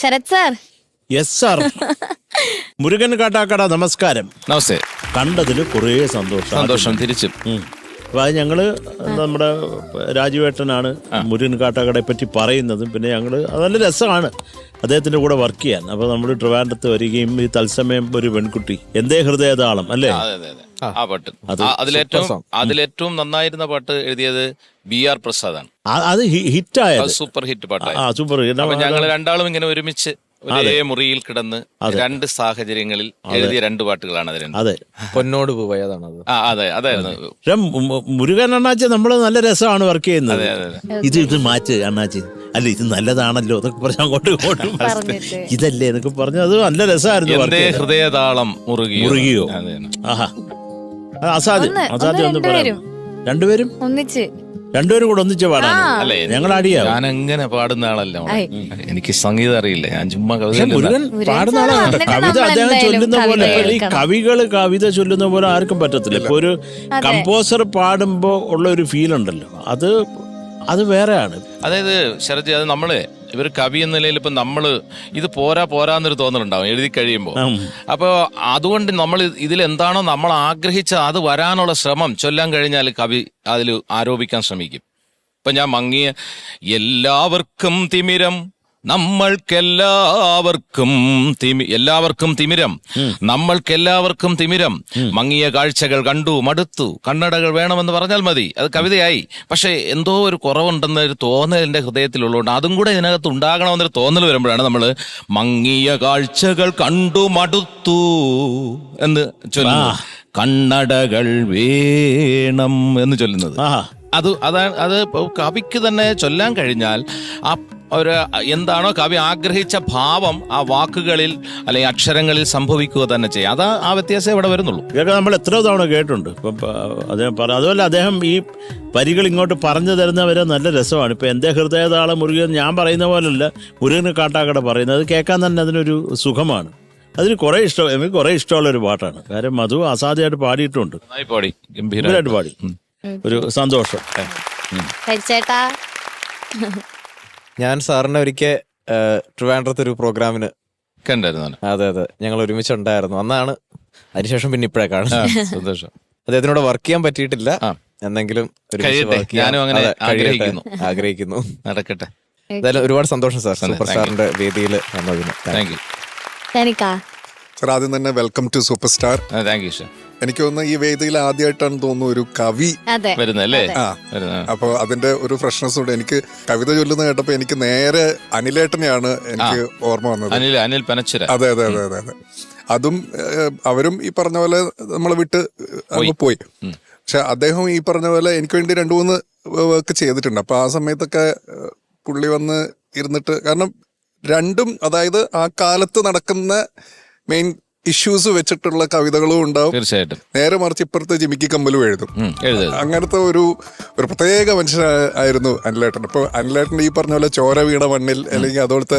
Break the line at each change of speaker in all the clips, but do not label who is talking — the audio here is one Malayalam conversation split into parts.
Sarath sir.
Yes sir. Murugan Kattakada നമസ്കാരം.
നമസ്തേ.
കണ്ടതിൽ കുറേ സന്തോഷം.
സന്തോഷം തിരിച്ചും.
അപ്പോൾ അത് ഞങ്ങൾ നമ്മുടെ രാജുവേട്ടനാണ് മുരുകൻ കാട്ടാക്കടയെ പറ്റി പറയുന്നതും പിന്നെ ഞങ്ങൾ നല്ല രസമാണ് അദ്ദേഹത്തിൻ്റെ കൂടെ വർക്ക് ചെയ്യാൻ. അപ്പോൾ നമ്മൾ ട്രിവാൻഡ്രത്ത് വരികയും ഈ തത്സമയം ഒരു പെൺകുട്ടി എന്തേ ഹൃദയതാളം അല്ലേ,
ആ പാട്ട് അതിലേറ്റവും നന്നായിരുന്ന പാട്ട് എഴുതിയത് BR പ്രസാദാണ്.
അത് ഹിറ്റായത്,
സൂപ്പർ ഹിറ്റ് പാട്ടാണ്.
Super hit.
അപ്പൊ ഞങ്ങൾ രണ്ടാളും ഇങ്ങനെ ഒരുമിച്ച് ഒരേ മുറിയിൽ കിടന്ന് രണ്ട് സാഹചര്യങ്ങളിൽ എഴുതിയ രണ്ട് പാട്ടുകളാണ് അത്.
അതെ,
പൊന്നോട് പോയതാണത്.
അതെ, അതായിരുന്നു.
മുരുകൻ അണ്ണാച്ചി നമ്മള് നല്ല രസമാണ് വർക്ക് ചെയ്യുന്നത്. ഇത് മാറ്റ് അണ്ണാച്ചി, അല്ല ഇത് നല്ലതാണല്ലോ എന്നൊക്കെ പറഞ്ഞ് അങ്ങോട്ടും ഇങ്ങോട്ടും ഇതല്ലേ എന്നൊക്കെ പറഞ്ഞ് അത് നല്ല രസമായിരുന്നു.
ഹൃദയതാളം മുറുകിയോ.
ആഹാ, അസാധ്യം ഒന്ന് പറയാം. രണ്ടുപേരും കൂടെ ഒന്നിച്ച് പാടാണ്.
അല്ലേ,
ഞങ്ങൾ അടിയാ.
ഞാൻ എങ്ങനെ പാടുന്ന ആളല്ല, എനിക്ക് സംഗീതം അറിയില്ല. ഞാൻ ചുമ്മാ
മുരുകൻ പാടുന്ന ആളാണ്. കവിത അദ്ദേഹം ചൊല്ലുന്ന പോലെ, ഈ കവികള് കവിത ചൊല്ലുന്ന പോലെ ആർക്കും പറ്റത്തില്ല. ഇപ്പൊ ഒരു കമ്പോസർ പാടുമ്പോ ഉള്ള ഒരു ഫീൽ ഉണ്ടല്ലോ, അത് വേറെയാണ്.
അതായത് ശരത്, അത് നമ്മള് ഇവർ കവി എന്ന നിലയിൽ ഇപ്പൊ നമ്മള് ഇത് പോരാന്നൊരു തോന്നലുണ്ടാവും എഴുതി കഴിയുമ്പോൾ. അപ്പൊ അതുകൊണ്ട് നമ്മൾ ഇതിലെന്താണോ നമ്മൾ ആഗ്രഹിച്ച അത് വരാനുള്ള ശ്രമം ചൊല്ലാൻ കഴിഞ്ഞാൽ കവി അതിൽ ആരോപിക്കാൻ ശ്രമിക്കും. ഇപ്പൊ ഞാൻ മങ്ങിയ എല്ലാവർക്കും തിമിരം, എല്ലാവർക്കും തിമിരം, നമ്മൾക്കെല്ലാവർക്കും തിമിരം, മങ്ങിയ കാഴ്ചകൾ കണ്ടു മടുത്തു, കണ്ണടകൾ വേണമെന്ന് പറഞ്ഞാൽ മതി, അത് കവിതയായി. പക്ഷെ എന്തോ ഒരു കുറവുണ്ടെന്നൊരു തോന്നൽ എൻ്റെ ഹൃദയത്തിലുള്ളതുകൊണ്ട് അതും കൂടെ ഇതിനകത്ത് ഉണ്ടാകണമെന്നൊരു തോന്നൽ വരുമ്പോഴാണ് നമ്മൾ മങ്ങിയ കാഴ്ചകൾ കണ്ടു മടുത്തു എന്ന് ചൊല്ലുന്നത്, കണ്ണടകൾ വേണം എന്ന് ചൊല്ലുന്നത്. അത് കവിക്ക് തന്നെ ചൊല്ലാൻ കഴിഞ്ഞാൽ ആ ഒരു എന്താണോ കവി ആഗ്രഹിച്ച ഭാവം ആ വാക്കുകളിൽ അല്ലെങ്കിൽ അക്ഷരങ്ങളിൽ സംഭവിക്കുക തന്നെ ചെയ്യും. അതാ ആ വ്യത്യാസം ഇവിടെ വരുന്നുള്ളൂ.
ഇതൊക്കെ നമ്മൾ എത്രയോ തവണ കേട്ടിട്ടുണ്ട്. ഇപ്പം അദ്ദേഹം അതുപോലെ അദ്ദേഹം ഈ വരികൾ ഇങ്ങോട്ട് പറഞ്ഞു തരുന്നവരെ നല്ല രസമാണ്. ഇപ്പം എൻ്റെ ഹൃദയതാളം മുരുകൻ ഞാൻ പറയുന്ന പോലല്ല മുരുകന് കാട്ടാക്കട പറയുന്നത്, കേൾക്കാൻ തന്നെ അതിനൊരു സുഖമാണ്. അതിന് എനിക്ക് കുറേ ഇഷ്ടമുള്ളൊരു പാട്ടാണ്. കാര്യം മധു അസാധ്യമായിട്ട് പാടിയിട്ടുണ്ട്, ഗംഭീരമായിട്ട് പാടി. ഒരു സന്തോഷം.
ഞാൻ സാറിനെ ഒരിക്കൽ ട്രിവാൻഡ്രത്ത് ഒരു പ്രോഗ്രാമിന്
കണ്ടായിരുന്നു.
അതെ, ഞങ്ങൾ ഒരുമിച്ചുണ്ടായിരുന്നു അന്നാണ്. അതിനുശേഷം പിന്നെ ഇപ്പഴേ കാണും.
സന്തോഷം.
അദ്ദേഹത്തിനോട് വർക്ക് ചെയ്യാൻ പറ്റിയിട്ടില്ല, എന്നെങ്കിലും ആഗ്രഹിക്കുന്നു.
നടക്കട്ടെ.
എന്തായാലും ഒരുപാട് സന്തോഷം സാർ, സൂപ്പർ സ്റ്റാറിന്റെ വേദിയിൽ വന്നതിന്.
Thank you
sir. ആദ്യം തന്നെ welcome to super star.
Thank you sir.
എനിക്ക് തോന്നുന്നു ഈ വേദിയിൽ ആദ്യമായിട്ടാണ് തോന്നുന്നു ഒരു കവി
വരുന്നല്ലേ.
അപ്പൊ അതിന്റെ ഒരു ഫ്രഷ്നെസ് ഉണ്ട്. എനിക്ക് കവിത ചൊല്ലുന്ന കേട്ടപ്പോ എനിക്ക് നേരെ അനിലേട്ടനെയാണ് എനിക്ക് ഓർമ്മ വന്നത്.
അനിൽ പനച്ചുര.
അതെ. അതും അവരും ഈ പറഞ്ഞ പോലെ നമ്മളെ വിട്ട് അങ്ങ് പോയി. പക്ഷെ അദ്ദേഹം ഈ പറഞ്ഞ പോലെ എനിക്ക് വേണ്ടി 2-3 വർക്ക് ചെയ്തിട്ടുണ്ട്. അപ്പൊ ആ സമയത്തൊക്കെ പുള്ളി വന്ന് ഇരുന്നിട്ട്, കാരണം രണ്ടും, അതായത് ആ കാലത്ത് നടക്കുന്ന മെയിൻ ഇഷ്യൂസ് വെച്ചിട്ടുള്ള കവിതകളും ഉണ്ടാവും,
തീർച്ചയായിട്ടും.
നേരെ മറിച്ച് ഇപ്പുറത്തെ ജിമിക്കി കമ്പലും എഴുതും. അങ്ങനത്തെ ഒരു പ്രത്യേക മനുഷ്യനായിരുന്നു അനിലേട്ടൻ. ഇപ്പൊ അനിലേട്ടൻ ഈ പറഞ്ഞ പോലെ ചോര വീണ മണ്ണിൽ, അല്ലെങ്കിൽ അതുപോലത്തെ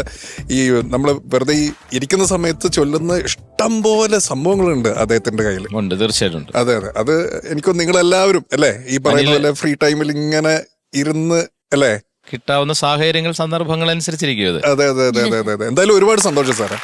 ഈ നമ്മൾ വെറുതെ ഈ ഇരിക്കുന്ന സമയത്ത് ചൊല്ലുന്ന ഇഷ്ടം പോലെ സംഭവങ്ങളുണ്ട് അദ്ദേഹത്തിന്റെ കയ്യിൽ.
തീർച്ചയായിട്ടും.
അതെ. അത് എനിക്കൊന്ന് നിങ്ങളെല്ലാവരും അല്ലേ ഈ പറയുന്ന പോലെ ഫ്രീ ടൈമിൽ ഇങ്ങനെ ഇരുന്ന് അല്ലേ,
കിട്ടാവുന്ന സാഹചര്യങ്ങൾ സന്ദർഭങ്ങൾ അനുസരിച്ചിരിക്കും.
അതെ. എന്തായാലും ഒരുപാട് സന്തോഷം സാറേ.